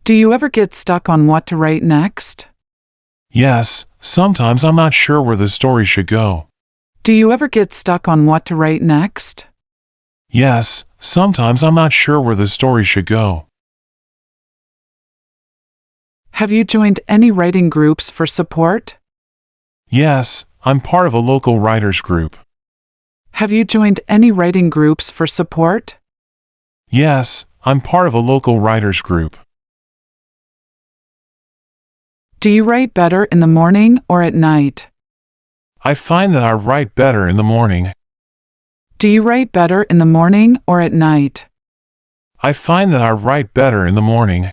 Do you ever get stuck on what to write next? Yes, sometimes I'm not sure where the story should go. Do you ever get stuck on what to write next? Yes, sometimes I'm not sure where the story should go. Have you joined any writing groups for support? Yes, I'm part of a local writers group. Have you joined any writing groups for support? Yes, I'm part of a local writers group. Do you write better in the morning or at night? I find that I write better in the morning. Do you write better in the morning or at night? I find that I write better in the morning.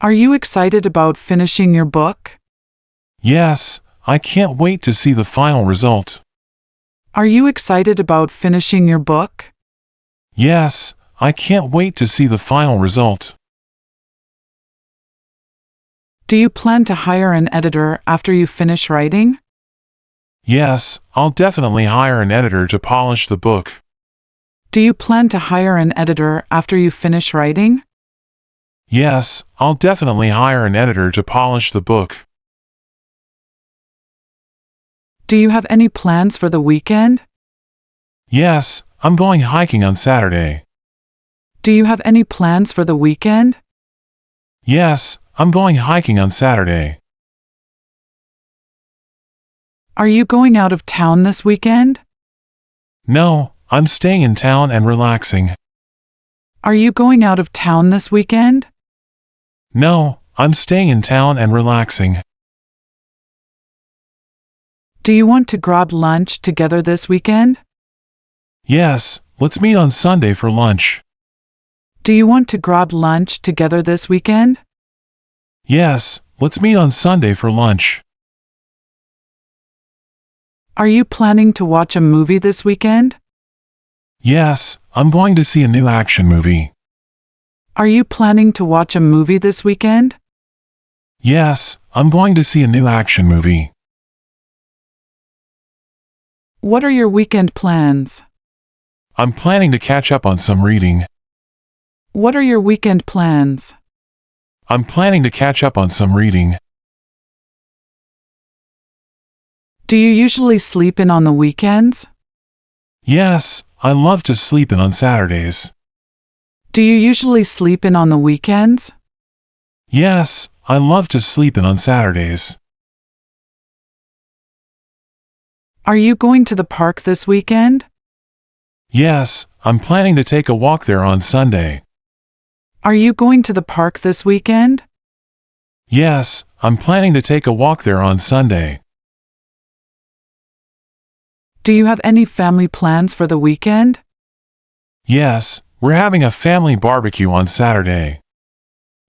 Are you excited about finishing your book? Yes, I can't wait to see the final result. Are you excited about finishing your book? Yes, I can't wait to see the final result. Do you plan to hire an editor after you finish writing? Yes, I'll definitely hire an editor to polish the book. Do you plan to hire an editor after you finish writing? Yes, I'll definitely hire an editor to polish the book. Do you have any plans for the weekend? Yes, I'm going hiking on Saturday. Do you have any plans for the weekend? Yes, I'm going hiking on Saturday. Are you going out of town this weekend? No, I'm staying in town and relaxing. Are you going out of town this weekend? No, I'm staying in town and relaxing. Do you want to grab lunch together this weekend? Yes, let's meet on Sunday for lunch. Do you want to grab lunch together this weekend? Yes, let's meet on Sunday for lunch. Are you planning to watch a movie this weekend? Yes, I'm going to see a new action movie. Are you planning to watch a movie this weekend? Yes, I'm going to see a new action movie. What are your weekend plans? I'm planning to catch up on some reading. What are your weekend plans? I'm planning to catch up on some reading. Do you usually sleep in on the weekends? Yes, I love to sleep in on Saturdays. Do you usually sleep in on the weekends? Yes, I love to sleep in on Saturdays. Are you going to the park this weekend? Yes, I'm planning to take a walk there on Sunday. Are you going to the park this weekend? Yes, I'm planning to take a walk there on Sunday. Do you have any family plans for the weekend? Yes, we're having a family barbecue on Saturday.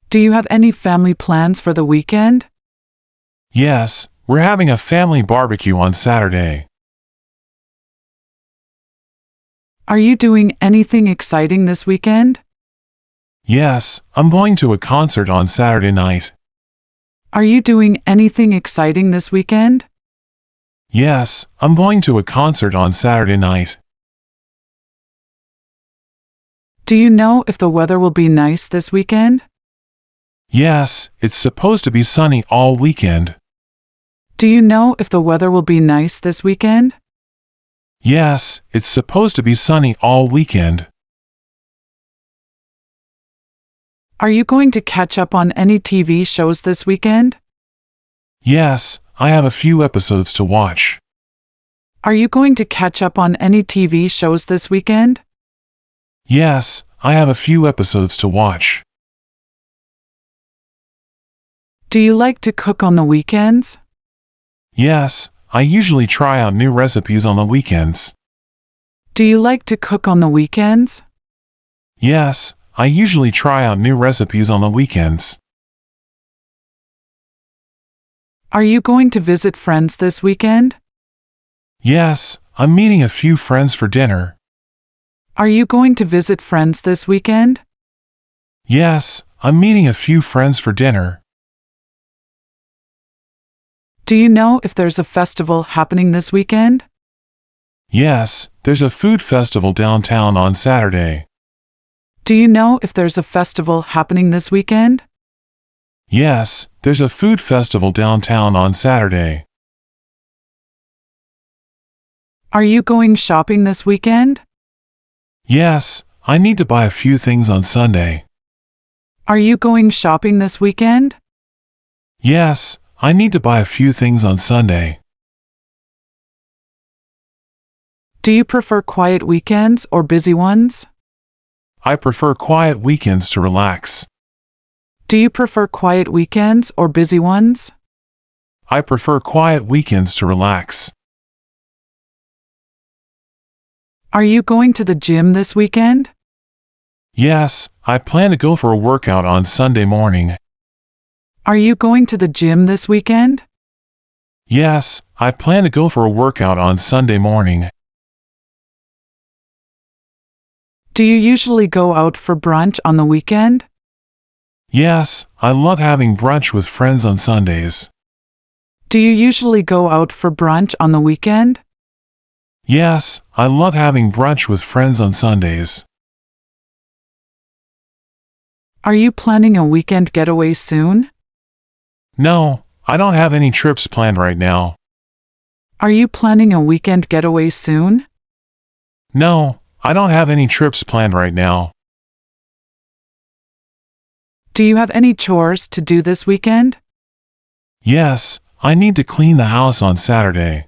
Do you have any family plans for the weekend? Yes, we're having a family barbecue on Saturday. Are you doing anything exciting this weekend? Yes, I'm going to a concert on Saturday night. Are you doing anything exciting this weekend? Yes, I'm going to a concert on Saturday night. Do you know if the weather will be nice this weekend? Yes, it's supposed to be sunny all weekend. Do you know if the weather will be nice this weekend? Yes, it's supposed to be sunny all weekend. Are you going to catch up on any TV shows this weekend? Yes, I have a few episodes to watch. Are you going to catch up on any TV shows this weekend? Yes, I have a few episodes to watch. Do you like to cook on the weekends? Yes, I usually try out new recipes on the weekends. Do you like to cook on the weekends? Yes, I usually try out new recipes on the weekends. Are you going to visit friends this weekend? Yes, I'm meeting a few friends for dinner. Are you going to visit friends this weekend? Yes, I'm meeting a few friends for dinner. Do you know if there's a festival happening this weekend? Yes, there's a food festival downtown on Saturday. Do you know if there's a festival happening this weekend? Yes, there's a food festival downtown on Saturday. Are you going shopping this weekend? Yes, I need to buy a few things on Sunday. Are you going shopping this weekend? Yes, I need to buy a few things on Sunday. Do you prefer quiet weekends or busy ones? I prefer quiet weekends to relax. Do you prefer quiet weekends or busy ones? I prefer quiet weekends to relax. Are you going to the gym this weekend? Yes, I plan to go for a workout on Sunday morning. Are you going to the gym this weekend? Yes, I plan to go for a workout on Sunday morning. Do you usually go out for brunch on the weekend? Yes, I love having brunch with friends on Sundays. Do you usually go out for brunch on the weekend? Yes, I love having brunch with friends on Sundays. Are you planning a weekend getaway soon? No, I don't have any trips planned right now. Are you planning a weekend getaway soon? No, I don't have any trips planned right now. Do you have any chores to do this weekend? Yes, I need to clean the house on Saturday.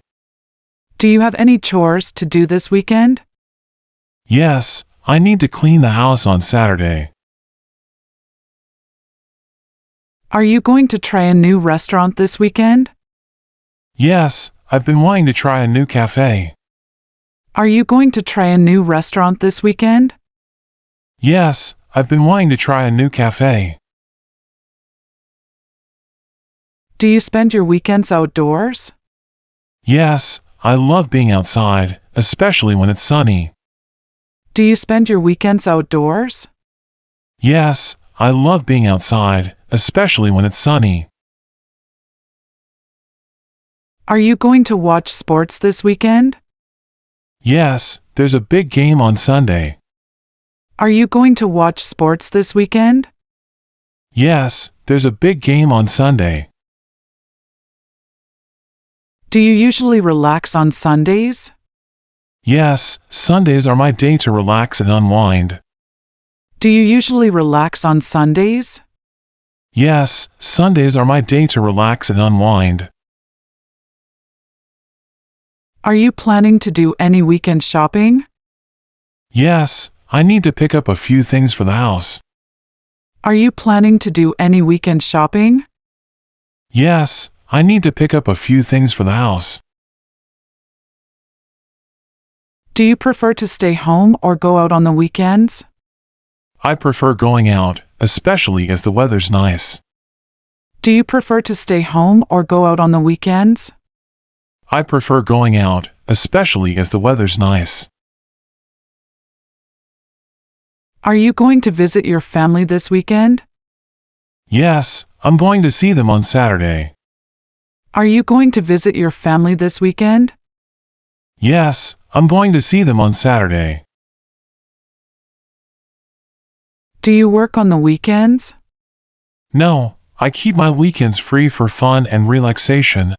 Do you have any chores to do this weekend? Yes, I need to clean the house on Saturday. Are you going to try a new restaurant this weekend? Yes, I've been wanting to try a new cafe. Are you going to try a new restaurant this weekend? Yes, I've been wanting to try a new cafe. Do you spend your weekends outdoors? Yes, I love being outside, especially when it's sunny. Do you spend your weekends outdoors? Yes, I love being outside, especially when it's sunny. Are you going to watch sports this weekend? Yes, there's a big game on Sunday. Are you going to watch sports this weekend? Yes, there's a big game on Sunday. Do you usually relax on Sundays? Yes, Sundays are my day to relax and unwind. Do you usually relax on Sundays? Yes, Sundays are my day to relax and unwind. Are you planning to do any weekend shopping? Yes, I need to pick up a few things for the house. Are you planning to do any weekend shopping? Yes, I need to pick up a few things for the house. Do you prefer to stay home or go out on the weekends? I prefer going out, especially if the weather's nice. Do you prefer to stay home or go out on the weekends? I prefer going out, especially if the weather's nice. Are you going to visit your family this weekend? Yes, I'm going to see them on Saturday. Are you going to visit your family this weekend? Yes, I'm going to see them on Saturday. Do you work on the weekends? No, I keep my weekends free for fun and relaxation.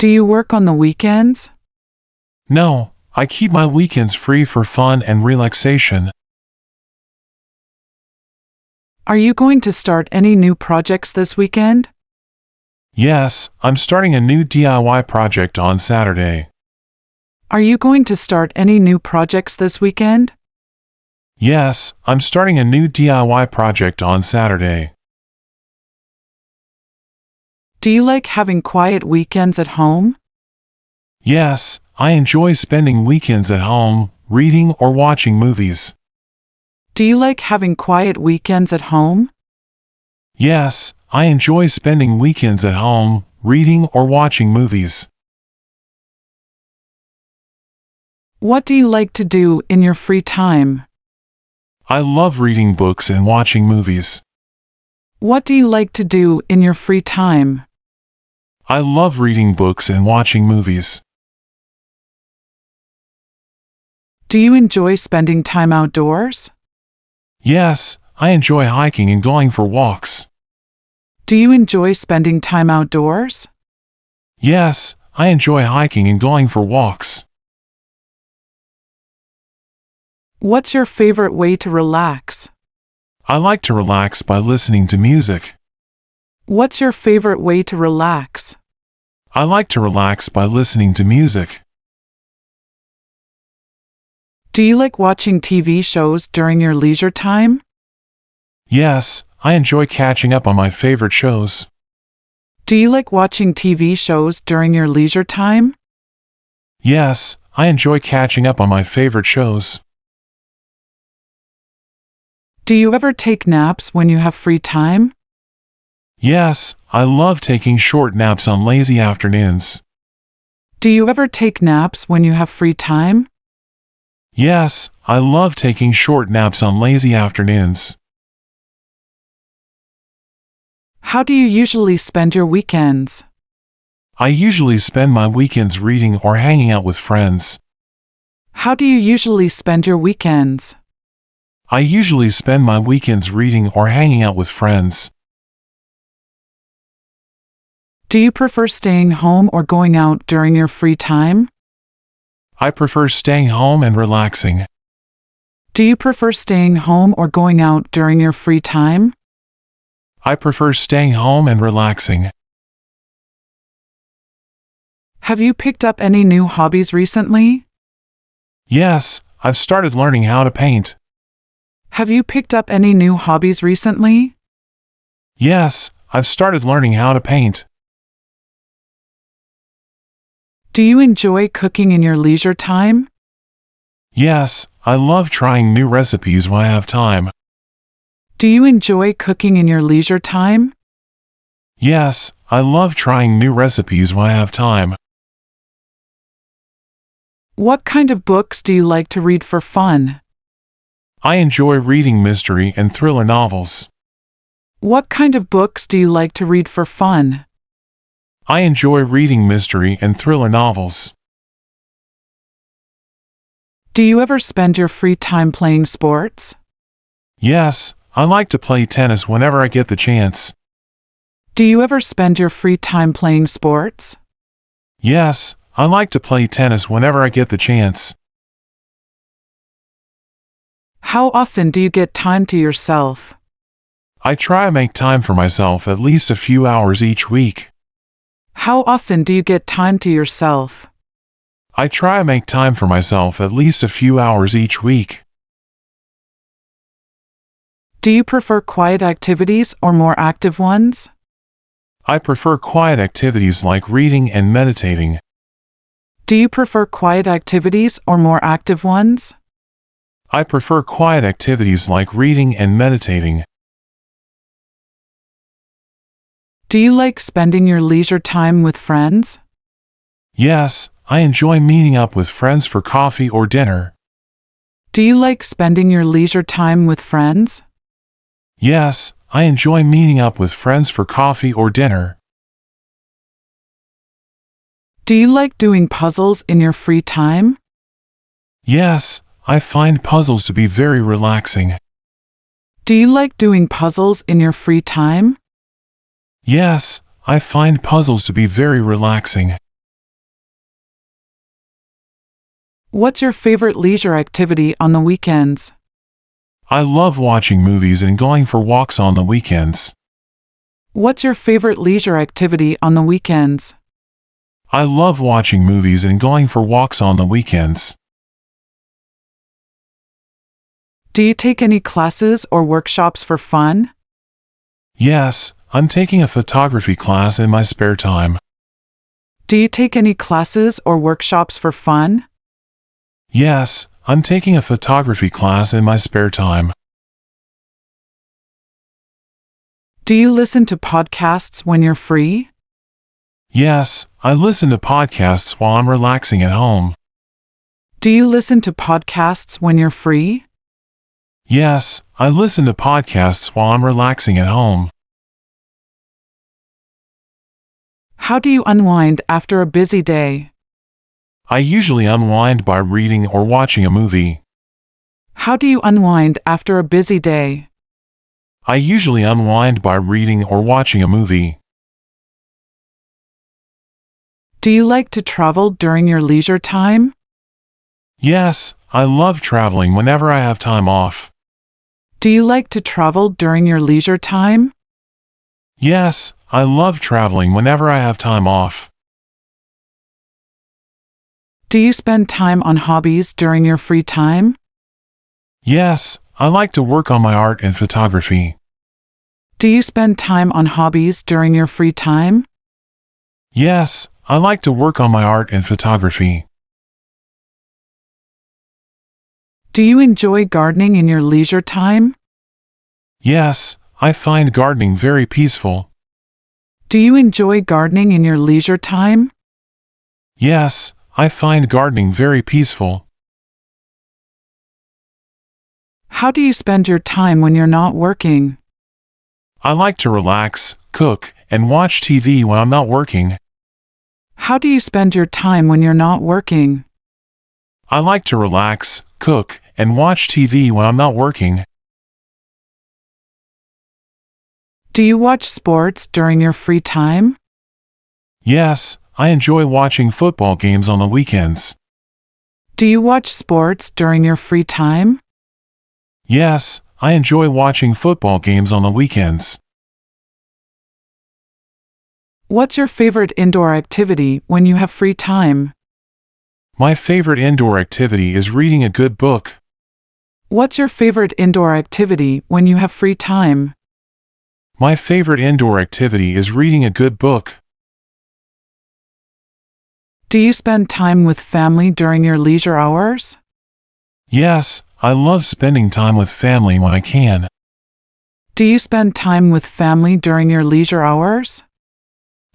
Do you work on the weekends? No, I keep my weekends free for fun and relaxation. Are you going to start any new projects this weekend? Yes, I'm starting a new DIY project on Saturday. Are you going to start any new projects this weekend? Yes, I'm starting a new DIY project on Saturday. Do you like having quiet weekends at home? Yes, I enjoy spending weekends at home, reading or watching movies. Do you like having quiet weekends at home? Yes, I enjoy spending weekends at home, reading or watching movies. What do you like to do in your free time? I love reading books and watching movies. What do you like to do in your free time? I love reading books and watching movies. Do you enjoy spending time outdoors? Yes, I enjoy hiking and going for walks. Do you enjoy spending time outdoors? Yes, I enjoy hiking and going for walks. What's your favorite way to relax? I like to relax by listening to music. What's your favorite way to relax? I like to relax by listening to music. Do you like watching TV shows during your leisure time? Yes, I enjoy catching up on my favorite shows. Do you like watching TV shows during your leisure time? Yes, I enjoy catching up on my favorite shows. Do you ever take naps when you have free time? Yes, I love taking short naps on lazy afternoons. Do you ever take naps when you have free time? Yes, I love taking short naps on lazy afternoons. How do you usually spend your weekends? I usually spend my weekends reading or hanging out with friends. How do you usually spend your weekends? I usually spend my weekends reading or hanging out with friends. Do you prefer staying home or going out during your free time? I prefer staying home and relaxing. Do you prefer staying home or going out during your free time? I prefer staying home and relaxing. Have you picked up any new hobbies recently? Yes, I've started learning how to paint. Have you picked up any new hobbies recently? Yes, I've started learning how to paint. Do you enjoy cooking in your leisure time? Yes, I love trying new recipes when I have time. Do you enjoy cooking in your leisure time? Yes, I love trying new recipes when I have time. What kind of books do you like to read for fun? I enjoy reading mystery and thriller novels. What kind of books do you like to read for fun? I enjoy reading mystery and thriller novels. Do you ever spend your free time playing sports? Yes, I like to play tennis whenever I get the chance. Do you ever spend your free time playing sports? Yes, I like to play tennis whenever I get the chance. How often do you get time to yourself? I try to make time for myself at least a few hours each week. How often do you get time to yourself? I try to make time for myself at least a few hours each week. Do you prefer quiet activities or more active ones? I prefer quiet activities like reading and meditating. Do you prefer quiet activities or more active ones? I prefer quiet activities like reading and meditating. Do you like spending your leisure time with friends? Yes, I enjoy meeting up with friends for coffee or dinner. Do you like spending your leisure time with friends? Yes, I enjoy meeting up with friends for coffee or dinner. Do you like doing puzzles in your free time? Yes, I find puzzles to be very relaxing. Do you like doing puzzles in your free time? Yes, I find puzzles to be very relaxing. What's your favorite leisure activity on the weekends? I love watching movies and going for walks on the weekends. What's your favorite leisure activity on the weekends? I love watching movies and going for walks on the weekends. Do you take any classes or workshops for fun? Yes, I'm taking a photography class in my spare time. Do you take any classes or workshops for fun? Yes, I'm taking a photography class in my spare time. Do you listen to podcasts when you're free? Yes, I listen to podcasts while I'm relaxing at home. Do you listen to podcasts when you're free? Yes, I listen to podcasts while I'm relaxing at home. How do you unwind after a busy day? I usually unwind by reading or watching a movie. How do you unwind after a busy day? I usually unwind by reading or watching a movie. Do you like to travel during your leisure time? Yes, I love traveling whenever I have time off. Do you like to travel during your leisure time? Yes, I love traveling whenever I have time off. Do you spend time on hobbies during your free time? Yes, I like to work on my art and photography. Do you spend time on hobbies during your free time? Yes, I like to work on my art and photography. Do you enjoy gardening in your leisure time? Yes, I find gardening very peaceful. Do you enjoy gardening in your leisure time? Yes, I find gardening very peaceful. How do you spend your time when you're not working? I like to relax, cook, and watch TV when I'm not working. How do you spend your time when you're not working? I like to relax, cook, and watch TV when I'm not working. Do you watch sports during your free time? Yes, I enjoy watching football games on the weekends. Do you watch sports during your free time? Yes, I enjoy watching football games on the weekends. What's your favorite indoor activity when you have free time? My favorite indoor activity is reading a good book. What's your favorite indoor activity when you have free time? My favorite indoor activity is reading a good book. Do you spend time with family during your leisure hours? Yes, I love spending time with family when I can. Do you spend time with family during your leisure hours?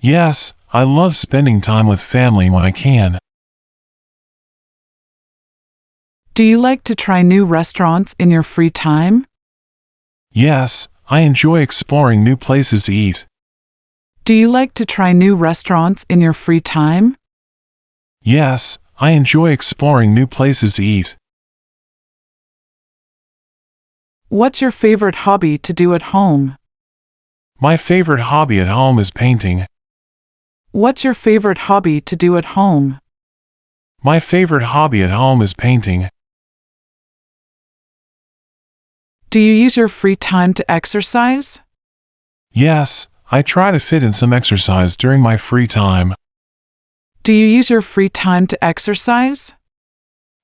Yes, I love spending time with family when I can. Do you like to try new restaurants in your free time? Yes, I enjoy exploring new places to eat. Do you like to try new restaurants in your free time? Yes, I enjoy exploring new places to eat. What's your favorite hobby to do at home? My favorite hobby at home is painting. What's your favorite hobby to do at home? My favorite hobby at home is painting. Do you use your free time to exercise? Yes, I try to fit in some exercise during my free time. Do you use your free time to exercise?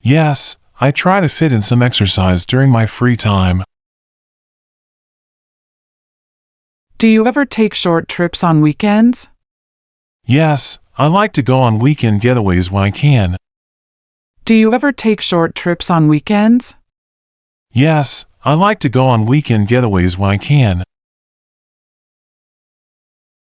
Yes, I try to fit in some exercise during my free time. Do you ever take short trips on weekends? Yes, I like to go on weekend getaways when I can. Do you ever take short trips on weekends? Yes, I like to go on weekend getaways when I can.